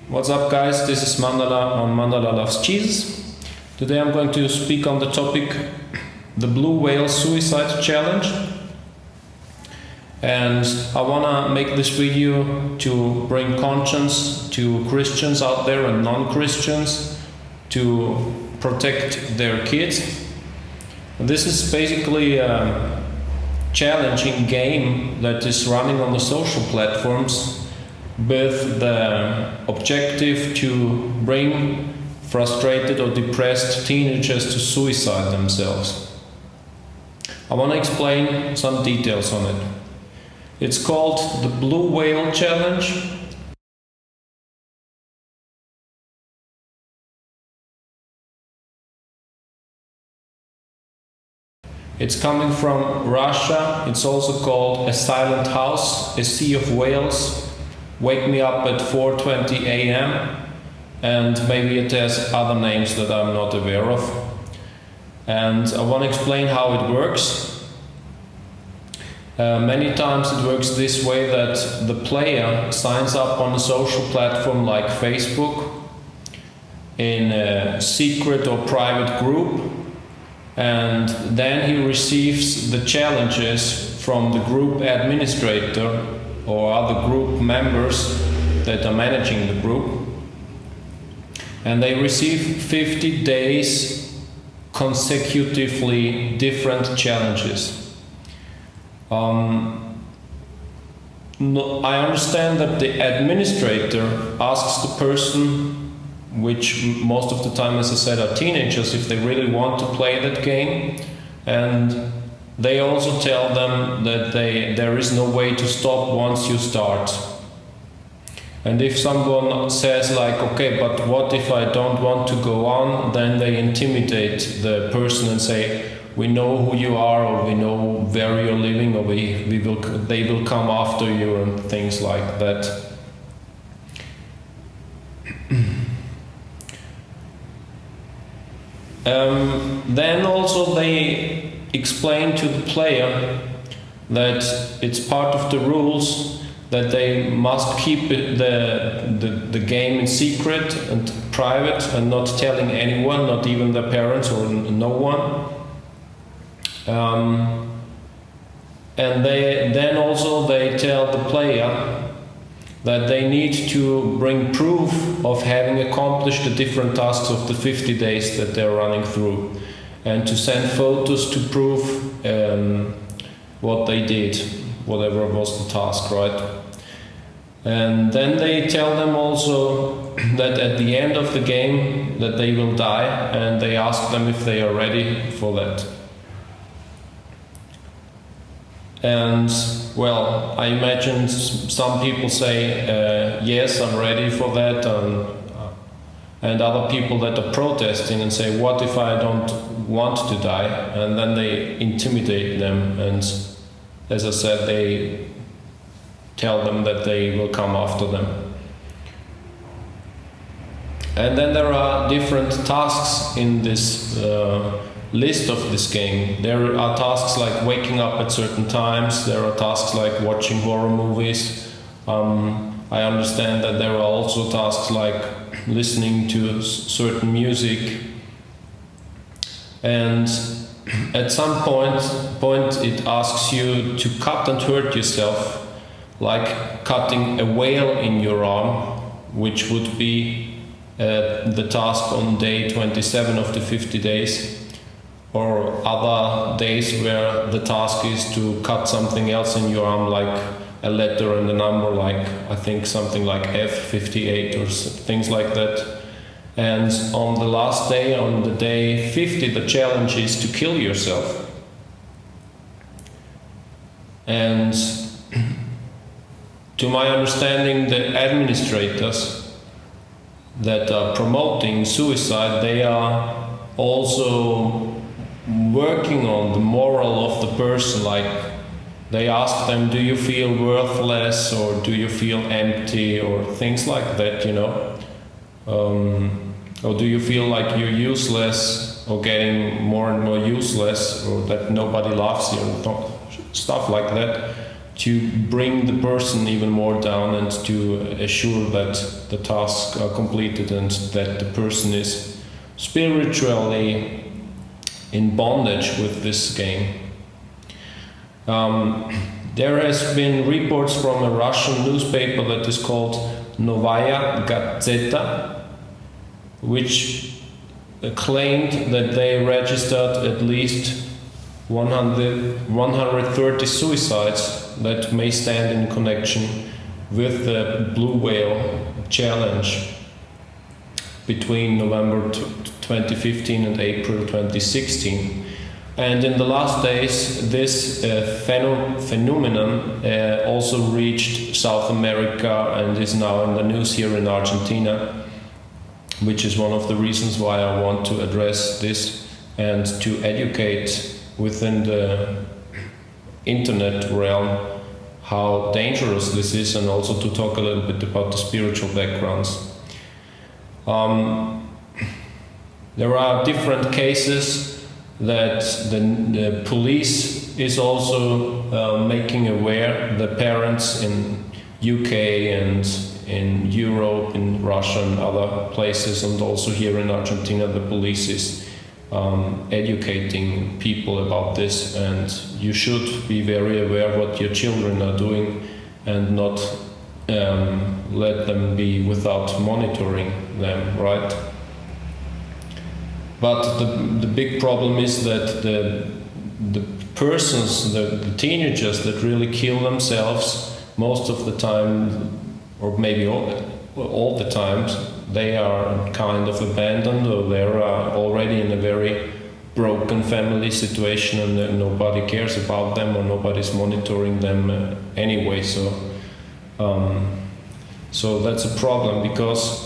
What's up, guys? This is Mandala on Mandala Loves Cheese. Today I'm going to speak on the topic the Blue Whale Suicide Challenge. And I wanna make this video to bring conscience to Christians out there and non-Christians to protect their kids. This is basically a challenging game that is running on the social platforms with the objective to bring frustrated or depressed teenagers to suicide themselves. I want to explain some details on it. It's called the Blue Whale Challenge. It's coming from Russia. It's also called A Silent House, A Sea of Whales, Wake Me Up at 4:20 a.m. and maybe it has other names that I'm not aware of. And I want to explain how it works. Many times it works this way, that the player signs up on a social platform like Facebook in a secret or private group, and then he receives the challenges from the group administrator or other group members that are managing the group, and they receive 50 days consecutively different challenges. I understand that the administrator asks the person, which most of the time, as I said, are teenagers, if they really want to play that game, and they also tell them that there is no way to stop once you start. And if someone says like, okay, but what if I don't want to go on, then they intimidate the person and say, we know who you are, or we know where you're living, or they will come after you, and things like that. Then also they explain to the player that it's part of the rules that they must keep the game in secret and private and not telling anyone, not even their parents or no one. And then also they tell the player that they need to bring proof of having accomplished the different tasks of the 50 days that they're running through, and to send photos to prove what they did, whatever was the task, right? And then they tell them also that at the end of the game that they will die, and they ask them if they are ready for that. And well, I imagine some people say, yes, I'm ready for that, and other people that are protesting and say, what if I don't want to die? And then they intimidate them, and as I said, they tell them that they will come after them. And then there are different tasks in this list of this game. There are tasks like waking up at certain times, there are tasks like watching horror movies. I understand that there are also tasks like listening to certain music, and at some point it asks you to cut and hurt yourself, like cutting a whale in your arm, which would be the task on day 27 of the 50 days, or other days where the task is to cut something else in your arm, like a letter and a number, like I think something like F58 or things like that. And on the last day, on the day 50, the challenge is to kill yourself. And to my understanding, the administrators that are promoting suicide, they are also working on the moral of the person. Like they ask them, do you feel worthless, or do you feel empty, or things like that, you know? Or do you feel like you're useless, or getting more and more useless, or that nobody loves you, stuff like that, to bring the person even more down and to assure that the tasks are completed and that the person is spiritually in bondage with this game. There has been reports from a Russian newspaper that is called Novaya Gazeta, which claimed that they registered at least 130 suicides that may stand in connection with the Blue Whale Challenge between November 2015 and April 2016. And in the last days, this phenomenon also reached South America and is now in the news here in Argentina, which is one of the reasons why I want to address this and to educate within the internet realm how dangerous this is, and also to talk a little bit about the spiritual backgrounds. There are different cases that the police is also making aware the parents in UK and in Europe, in Russia and other places, and also here in Argentina the police is educating people about this, and you should be very aware what your children are doing and not let them be without monitoring them, right? But the big problem is that the persons, the teenagers that really kill themselves most of the time, or maybe all the times, they are kind of abandoned, or they are already in a very broken family situation, and nobody cares about them, or nobody's monitoring them anyway. So that's a problem, because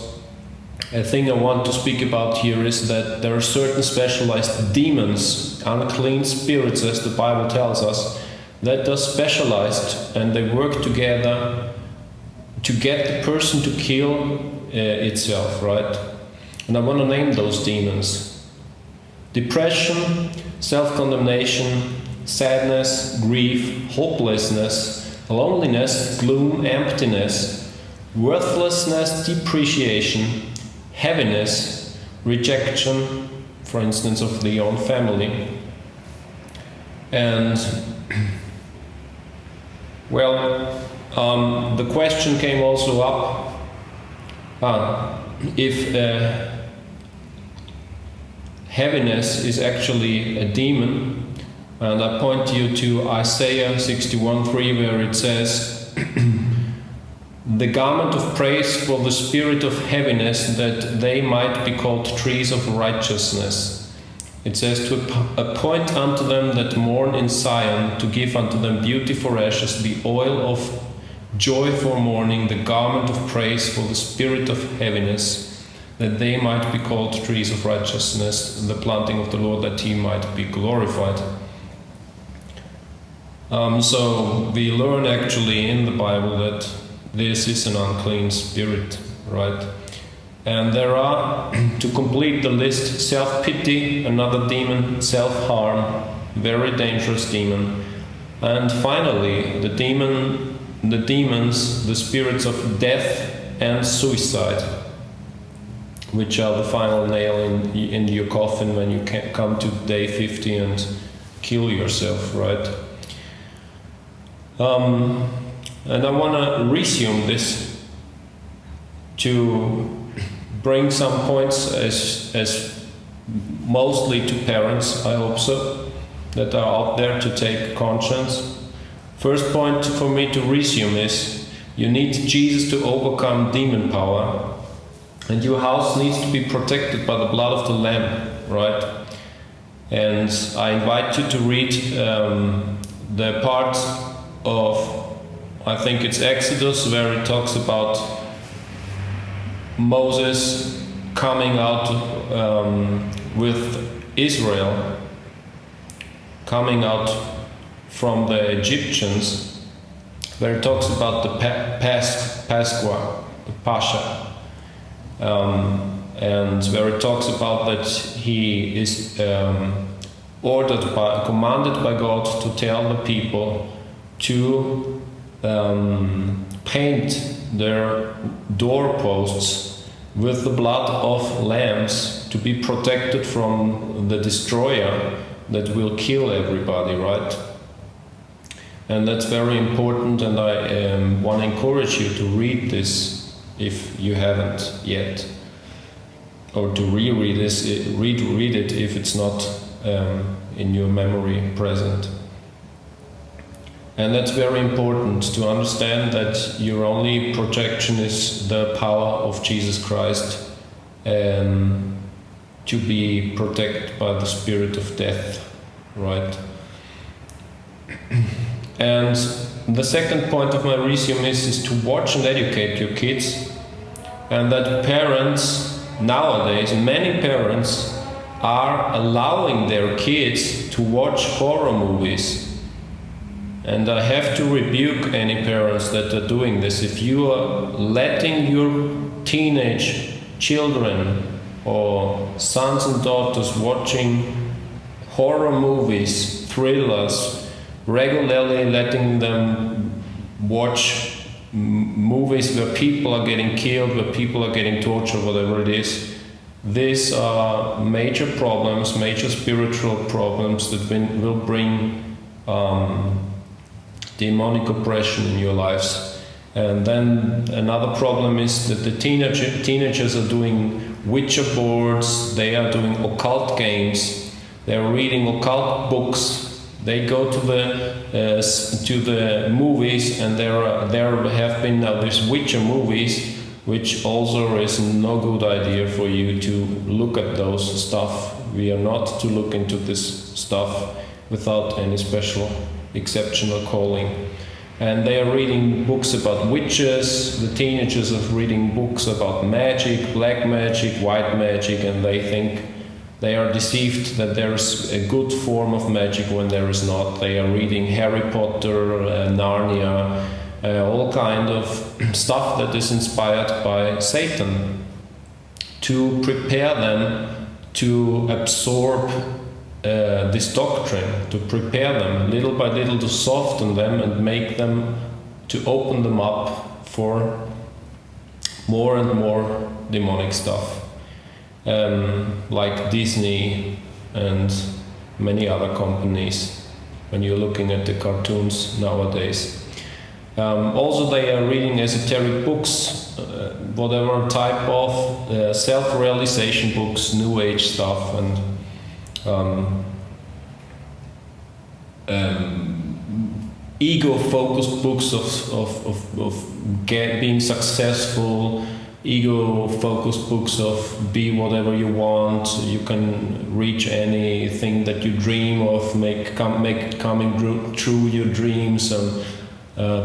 a thing I want to speak about here is that there are certain specialized demons, unclean spirits, as the Bible tells us, that are specialized, and they work together to get the person to kill itself, right? And I want to name those demons: depression, self-condemnation, sadness, grief, hopelessness, loneliness, gloom, emptiness, worthlessness, depreciation, heaviness, rejection, for instance, of the own family. And well, the question came also up if heaviness is actually a demon, and I point you to Isaiah 61:3, where it says, "The garment of praise for the spirit of heaviness, that they might be called trees of righteousness." It says, "To appoint unto them that mourn in Zion, to give unto them beauty for ashes, the oil of joy for mourning, the garment of praise for the spirit of heaviness, that they might be called trees of righteousness, the planting of the Lord, that he might be glorified." So we learn actually in the Bible that this is an unclean spirit, right? And there are, to complete the list, self-pity, another demon, self-harm, very dangerous demon, and finally the demons, the spirits of death and suicide, which are the final nail in your coffin when you come to day 50 and kill yourself, right? And I want to resume this to bring some points as mostly to parents, I hope so, that are out there to take conscience. First point for me to resume is you need Jesus to overcome demon power, and your house needs to be protected by the blood of the Lamb, right? And I invite you to read the part of, I think it's Exodus, where it talks about Moses coming out with Israel, coming out from the Egyptians, where it talks about the Pascha, the Pascha, and where it talks about that he is commanded by God to tell the people to paint their doorposts with the blood of lambs to be protected from the destroyer that will kill everybody, right? And that's very important, and I want to encourage you to read this if you haven't yet, or to reread this, read it if it's not in your memory present. And that's very important to understand that your only protection is the power of Jesus Christ to be protected by the spirit of death, right? And the second point of my resume is to watch and educate your kids, and that parents nowadays, many parents, are allowing their kids to watch horror movies. And I have to rebuke any parents that are doing this. If you are letting your teenage children or sons and daughters watching horror movies, thrillers, regularly letting them watch movies where people are getting killed, where people are getting tortured, whatever it is, these are major problems, major spiritual problems that will bring demonic oppression in your lives. And then another problem is that the teenagers are doing Ouija boards, they are doing occult games, they are reading occult books. They go to the movies, and there have been now these Ouija movies, which also is no good idea for you to look at those stuff. We are not to look into this stuff without any special exceptional calling. And they are reading books about witches. The teenagers are reading books about magic, black magic, white magic, and they think they are deceived that there's a good form of magic when there is not. They are reading Harry Potter, Narnia, all kind of stuff that is inspired by Satan to prepare them to absorb this doctrine, to prepare them little by little, to soften them and make them, to open them up for more and more demonic stuff. Like Disney and many other companies, when you're looking at the cartoons nowadays. Also, they are reading esoteric books, whatever type of self-realization books, New Age stuff, and ego-focused books of being successful, ego-focused books of be whatever you want, you can reach anything that you dream of, make coming true your dreams, and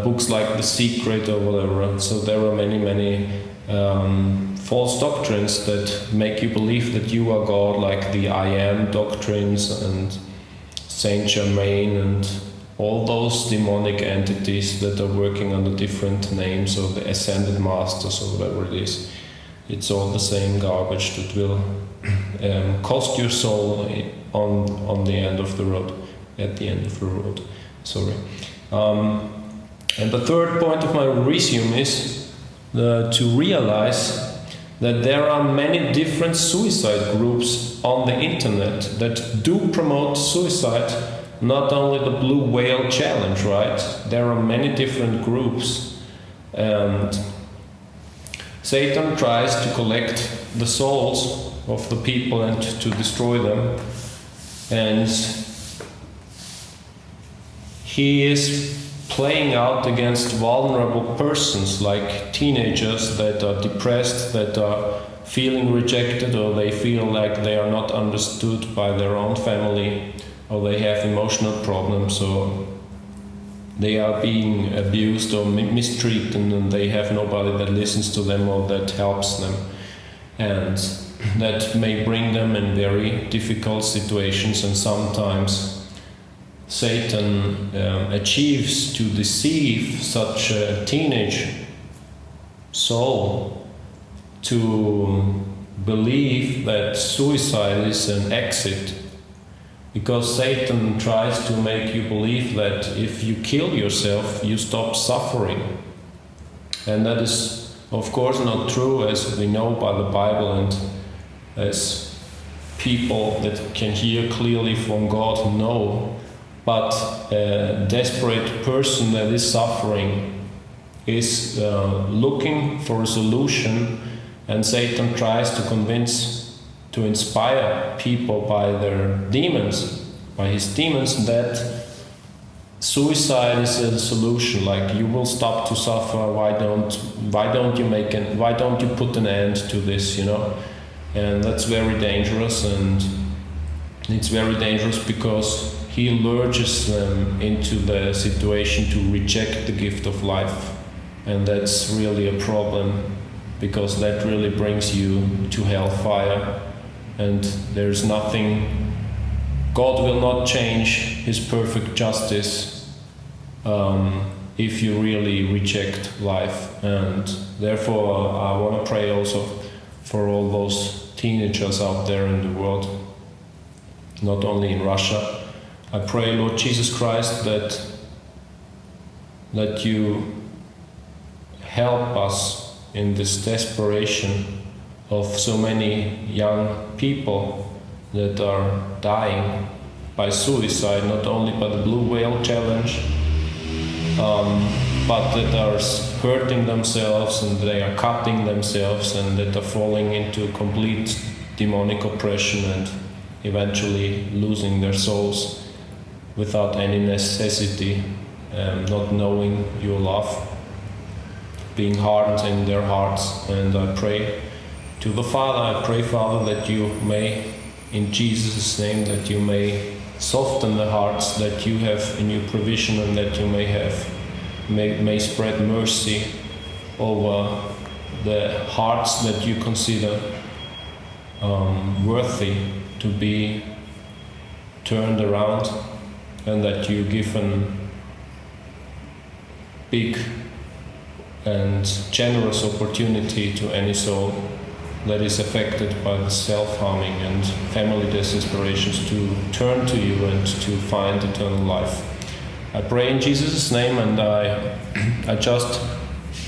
books like The Secret or whatever. So there are many false doctrines that make you believe that you are God, like the I Am doctrines and Saint Germain and all those demonic entities that are working under different names, or the Ascended Masters or whatever it is. It's all the same garbage that will cost your soul on the end of the road, at the end of the road. Sorry. And the third point of my resume is to realize that there are many different suicide groups on the internet that do promote suicide. Not only the Blue Whale Challenge, right? There are many different groups, and Satan tries to collect the souls of the people and to destroy them, and he is playing out against vulnerable persons like teenagers that are depressed, that are feeling rejected, or they feel like they are not understood by their own family, or they have emotional problems, or they are being abused or mistreated, and they have nobody that listens to them or that helps them. And that may bring them in very difficult situations, and sometimes Satan achieves to deceive such a teenage soul to believe that suicide is an exit. Because Satan tries to make you believe that if you kill yourself, you stop suffering. And that is, of course, not true, as we know by the Bible and as people that can hear clearly from God know. But a desperate person that is suffering is looking for a solution, and Satan tries to inspire people by their demons, by his demons, that suicide is a solution. Like, you will stop to suffer. Why don't you put an end to this? And that's very dangerous, and it's very dangerous because he lures them into the situation to reject the gift of life, and that's really a problem, because that really brings you to hellfire. And there's nothing, God will not change his perfect justice if you really reject life. And therefore I want to pray also for all those teenagers out there in the world, not only in Russia. I pray, Lord Jesus Christ, that you help us in this desperation of so many young people that are dying by suicide, not only by the Blue Whale Challenge, but that are hurting themselves, and they are cutting themselves, and that are falling into complete demonic oppression and eventually losing their souls without any necessity, not knowing your love, being hardened in their hearts. And I pray to the Father, Father, that you may, in Jesus' name, that you may soften the hearts that you have in your provision, and that you may spread mercy over the hearts that you consider worthy to be turned around, and that you give a big and generous opportunity to any soul that is affected by the self-harming and family desesperations to turn to you and to find eternal life. I pray in Jesus' name, and I just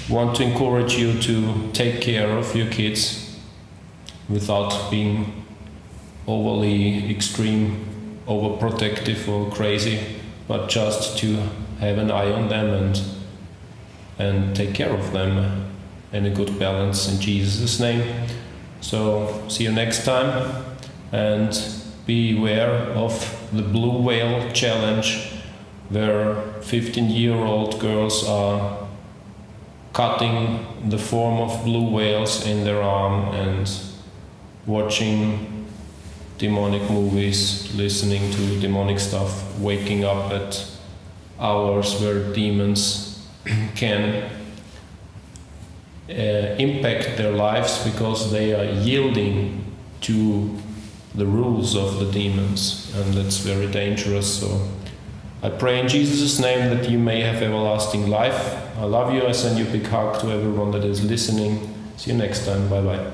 want to encourage you to take care of your kids without being overly extreme, overprotective or crazy, but just to have an eye on them and take care of them in a good balance in Jesus' name. So see you next time, and beware of the Blue Whale Challenge, where 15-year-old girls are cutting the form of blue whales in their arm and watching demonic movies, listening to demonic stuff, waking up at hours where demons can impact their lives because they are yielding to the rules of the demons, and that's very dangerous. So I pray in Jesus' name that you may have everlasting life. I love you. I send you a big hug to everyone that is listening. See you next time. Bye bye.